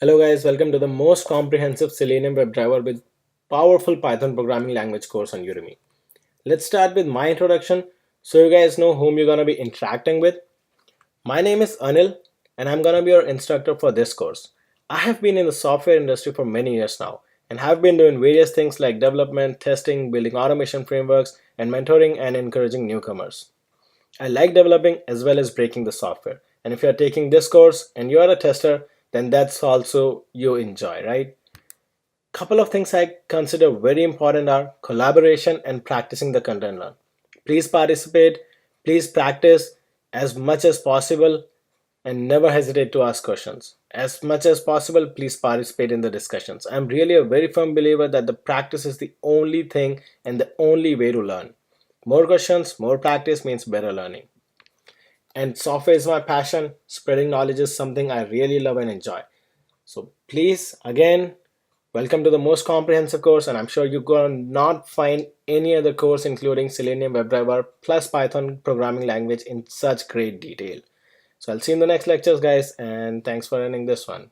Hello guys, welcome to the most comprehensive Selenium WebDriver with powerful Python programming language course on Udemy. Let's start with my introduction so you guys know whom you're going to be interacting with. My name is Anil and I'm going to be your instructor for this course. I have been in the software industry for many years now and have been doing various things like development, testing, building automation frameworks, and mentoring and encouraging newcomers. I like developing as well as breaking the software. And if you're taking this course and you are a tester, then that's also you enjoy, right? Couple of things I consider very important are collaboration and practicing the content learned. Please participate, please practice as much as possible and never hesitate to ask questions. As much as possible, please participate in the discussions. I'm really a very firm believer that the practice is the only thing and the only way to learn. More questions, more practice means better learning. And software is my passion. Spreading knowledge is something I really love and enjoy. So please, again, welcome to the most comprehensive course, and I'm sure you're going to not find any other course including Selenium WebDriver plus Python programming language in such great detail. So I'll see you in the next lectures, guys, and thanks for learning this one.